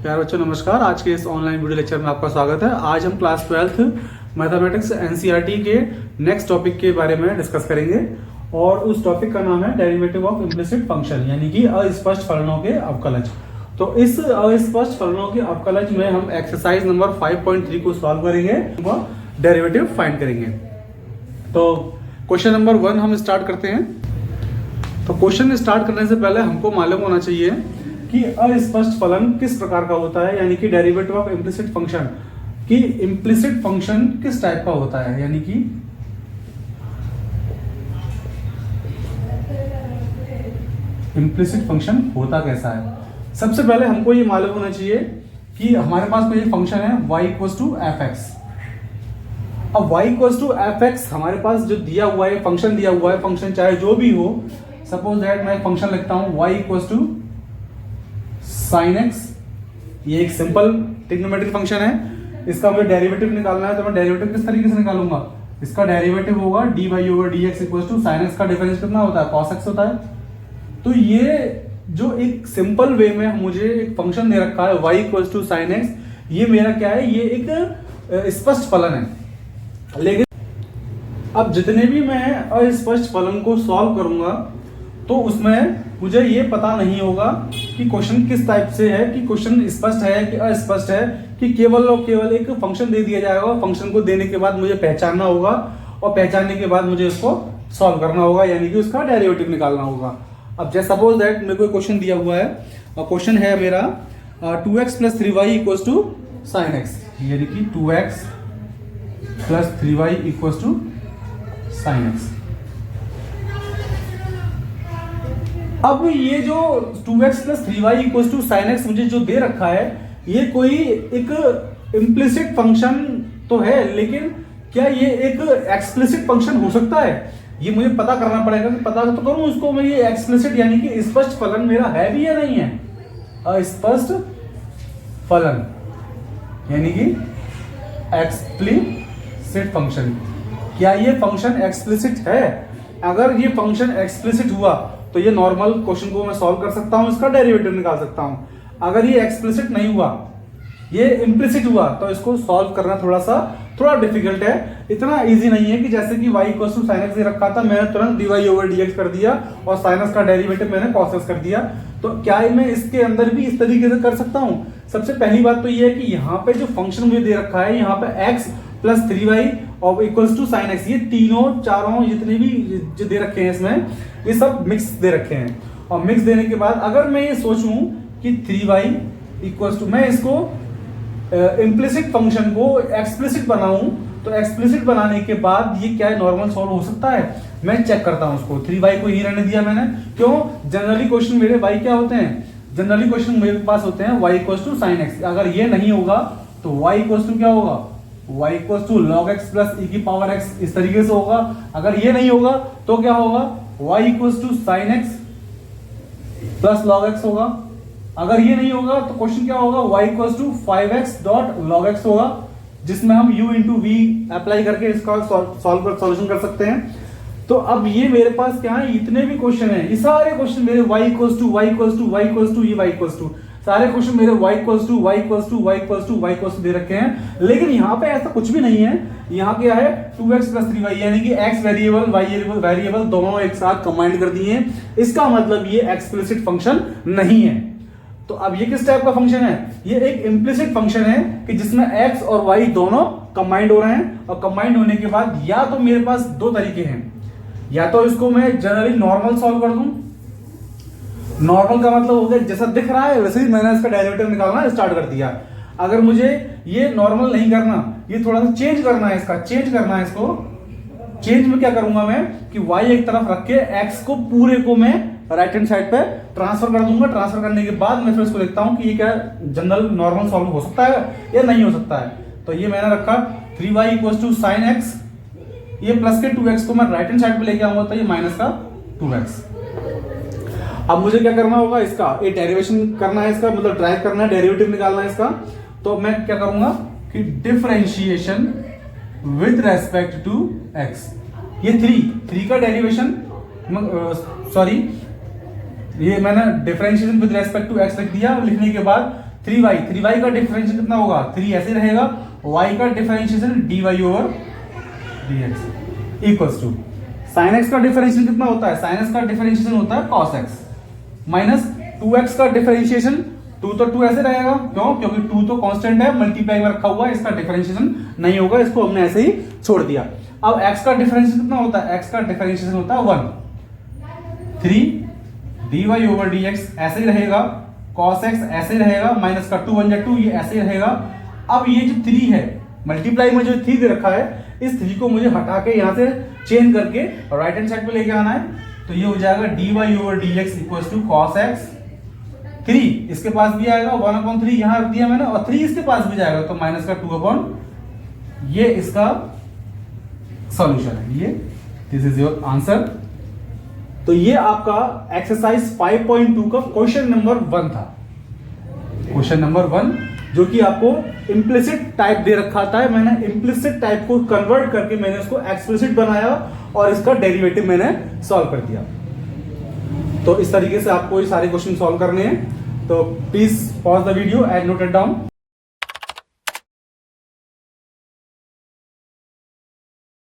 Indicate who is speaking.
Speaker 1: प्यारे बच्चों नमस्कार। आज के इस ऑनलाइन वीडियो लेक्चर में आपका स्वागत है। आज हम क्लास 12th मैथमेटिक्स एनसीईआरटी के नेक्स्ट टॉपिक के बारे में डिस्कस करेंगे और उस टॉपिक का नाम है डेरिवेटिव ऑफ इम्प्लिसिट फंक्शन, यानी कि अस्पष्ट फलनों के अवकलज। तो इस अस्पष्ट फलनों के अवकलज में हम एक्सरसाइज नंबर 5.3 को सॉल्व करेंगे, डेरिवेटिव फाइंड करेंगे। तो क्वेश्चन नंबर 1 हम स्टार्ट करते हैं। तो क्वेश्चन स्टार्ट करने से पहले हमको मालूम होना चाहिए कि अस्पष्ट फलन किस प्रकार का होता है, यानी कि डेरिवेटिव ऑफ इम्प्लिसिट फंक्शन कि इम्प्लिसिट फंक्शन किस टाइप का होता है, यानी कि इम्प्लिसिट फंक्शन होता कैसा है। सबसे पहले हमको ये मालूम होना चाहिए कि हमारे पास कोई फंक्शन है y equals to f x. अब y equals to f x हमारे पास जो दिया हुआ है, फंक्शन दिया हुआ है, फंक्शन चाहे जो भी हो, सपोज दैट मैं फंक्शन लिखता हूं y equals to sine x. ये एक सिंपल ट्रिग्नोमेट्रिक फंक्शन है। इसका मुझे डेरिवेटिव निकालना है, तो मैं डेरिवेटिव किस तरीके से निकालूंगा। इसका डेरिवेटिव होगा d y over d x equal to sine x का डिफरेंस कितना होता है, कॉस एक्स होता है। तो ये जो एक सिंपल वे में मुझे एक फंक्शन दे रखा है y equal to sine x, ये मेरा क्या है, ये एक स्पष्ट फलन है। लेकिन अब जितने भी मैं अस्पष्ट फलन को सॉल्व करूंगा तो उसमें मुझे ये पता नहीं होगा कि क्वेश्चन किस टाइप से है, कि क्वेश्चन स्पष्ट है कि अस्पष्ट है, कि केवल और केवल एक फंक्शन दे दिया जाएगा। फंक्शन को देने के बाद मुझे पहचानना होगा और पहचानने के बाद मुझे उसको सॉल्व करना होगा, यानी कि उसका डेरिवेटिव निकालना होगा। अब जैसे सपोज दैट मेरे को क्वेश्चन दिया हुआ है और क्वेश्चन है मेरा 2x plus 3y equals to sine x, यानी कि 2x plus 3y equals to sine x. अब ये जो 2x plus 3y equals to sine x मुझे जो दे रखा है, ये कोई एक इम्प्लिसिट फंक्शन तो है, लेकिन क्या ये एक एक्सप्लिसिट फंक्शन हो सकता है, ये मुझे पता करना पड़ेगा। कि पता तो करूं इसको मैं, ये एक्सप्लिसिट यानी कि स्पष्ट फलन मेरा है भी या नहीं है। अस्पष्ट फलन यानी कि एक्सप्लिसिट फंक्शन, क्या ये फंक्शन एक्सप्लिसिट है। अगर ये फंक्शन एक्सप्लिसिट हुआ तो ये नॉर्मल क्वेश्चन को मैं सॉल्व कर सकता हूं, इसका डेरिवेटिव निकाल सकता हूं। अगर ये एक्सप्लिसिट नहीं हुआ, ये इम्प्लिसिट हुआ, तो इसको सॉल्व करना थोड़ा डिफिकल्ट है। इतना इजी नहीं है कि जैसे कि y equal to sine x दे रखा था, मैंने तुरंत dy ओवर dx कर दिया और साइन एक्स का डेरिवेटिव मैंने cos एक्स कर दिया। तो क्या मैं इसके अंदर भी इस तरीके से कर सकता हूं। सबसे पहली बात तो ये है कि यहाँ पे जो फंक्शन मुझे दे रखा है, यहाँ पे x प्लस 3y और इक्वल्स टू साइन एक्स, ये तीनों चारों जितने भी जो दे रखे हैं इसमें, ये सब मिक्स दे रखे हैं। और मिक्स देने के बाद अगर मैं ये सोचूं कि 3y इक्वल्स टू, मैं इसको इम्प्लिसिट फंक्शन को एक्सप्लिसिट बनाऊं, तो एक्सप्लिसिट बनाने के बाद ये क्या है, नॉर्मल सॉल्व हो सकता है। मैं चेक करता हूं उसको, 3y को ही रहने दिया मैंने। क्यों, जनरली क्वेश्चन मेरे y क्या होते हैं, जनरली क्वेश्चन मेरे पास होते हैं y equals to sine x. अगर ये नहीं होगा तो y इक्वल्स टू क्या होगा, y equals to log x plus e की पावर x, इस तरीके से होगा। अगर ये नहीं होगा तो क्या होगा, y equals to sine x plus log x होगा। अगर ये नहीं होगा तो क्वेश्चन क्या होगा, y equals to 5x dot log x होगा, जिसमें हम u इंटू वी अप्लाई करके इसका सॉल्यूशन कर सकते हैं। तो अब ये मेरे पास क्या है, इतने भी क्वेश्चन हैं, ये सारे क्वेश्चन मेरे y equals to y equals to y equals to, ये y इक्वल्स टू, सारे क्वेश्चन मेरे y equals to y equals to y equals to y equals to दे रखे हैं। लेकिन यहाँ पे ऐसा कुछ भी नहीं है। यहाँ क्या है, 2x प्लस 3y, यानी कि x वेरिएबल y वेरिएबल दोनों एक साथ कंबाइन कर दिए हैं। इसका मतलब ये एक्सप्लिसिट फंक्शन नहीं है। तो अब ये किस टाइप का फंक्शन है, ये एक इम्प्लिसिट फंक्शन है कि जिसमें x और y दोनों कंबाइंड हो रहे हैं। और कंबाइंड होने के बाद या तो मेरे पास दो तरीके हैं, या तो इसको मैं जनरली नॉर्मल सॉल्व कर दूं। नॉर्मल का मतलब हो गया जैसा दिख रहा है वैसे ही मैंने इसका डेरिवेटिव निकालना स्टार्ट कर दिया। अगर मुझे ये नॉर्मल नहीं करना, ये थोड़ा सा चेंज करना है, इसका चेंज करना है, इसको चेंज में क्या करूंगा मैं कि y एक तरफ रख के x को पूरे को मैं राइट हैंड साइड पे ट्रांसफर कर दूंगा। ट्रांसफर करने के बाद मैं फिर इसको लिखता हूं कि ये क्या जनरल नॉर्मल सॉल्व हो सकता है या नहीं हो सकता है। तो ये मैंने रखा 3y equals to sine x, ये प्लस के 2x को मैं राइट हैंड साइड पे लेके आऊंगा, तो ये माइनस का 2x। अब मुझे क्या करना होगा, इसका ये डेरिवेशन करना है, इसका मतलब ड्राइव करना है, डेरिवेटिव निकालना है इसका। तो मैं क्या करूंगा कि differentiation with respect to x, ये 3 का डेरिवेशन, सॉरी ये मैंने differentiation with respect to x लिख दिया। लिखने के बाद 3y का डिफरेंशियल कितना होगा, 3 ऐसे रहेगा, y का differentiation dy over dx equals to sin x का डिफरेंशिएशन कितना होता है, sin x का डिफरेंशिएशन होता है cos x माइनस 2x का डिफरेंशिएशन 2 तो 2 ऐसे रहेगा, क्यों, क्योंकि 2 तो कांस्टेंट है, मल्टीप्लाई में रखा हुआ है, इसका डिफरेंशिएशन नहीं होगा, इसको हमने ऐसे ही छोड़ दिया। अब x का डिफरेंशिएशन कितना होता है, x का डिफरेंशिएशन होता है 1, 3 dy ओवर dx ऐसे ही रहेगा, cos x ऐसे ही रहेगा, माइनस का 2 1 2 ये ऐसे ही रहेगा। अब ये जो 3 है मल्टीप्लाई में जो 3 दे रखा है, इस 3 को मुझे हटा के यहां से चेंज करके राइट हैंड साइड पे लेके आना है, तो ये हो जाएगा dy over dx equals to cos x, 3 इसके पास भी आएगा 1/3 यहां रख दिया मैंने, और 3 इसके पास भी जाएगा, तो माइनस का 2 ये इसका सॉल्यूशन है, ये दिस इज योर आंसर। तो ये आपका एक्सरसाइज 5.2 का क्वेश्चन नंबर 1 था, क्वेश्चन नंबर 1 जो कि आपको इम्प्लिसिट टाइप दे रखा था, मैंने इम्प्लिसिट टाइप को कन्वर्ट करके मैंने उसको एक्सप्लिसिट बनाया और इसका डेरिवेटिव मैंने सॉल्व कर दिया। तो इस तरीके से आपको ये सारे क्वेश्चन सॉल्व करने हैं, तो please pause the video and note it down.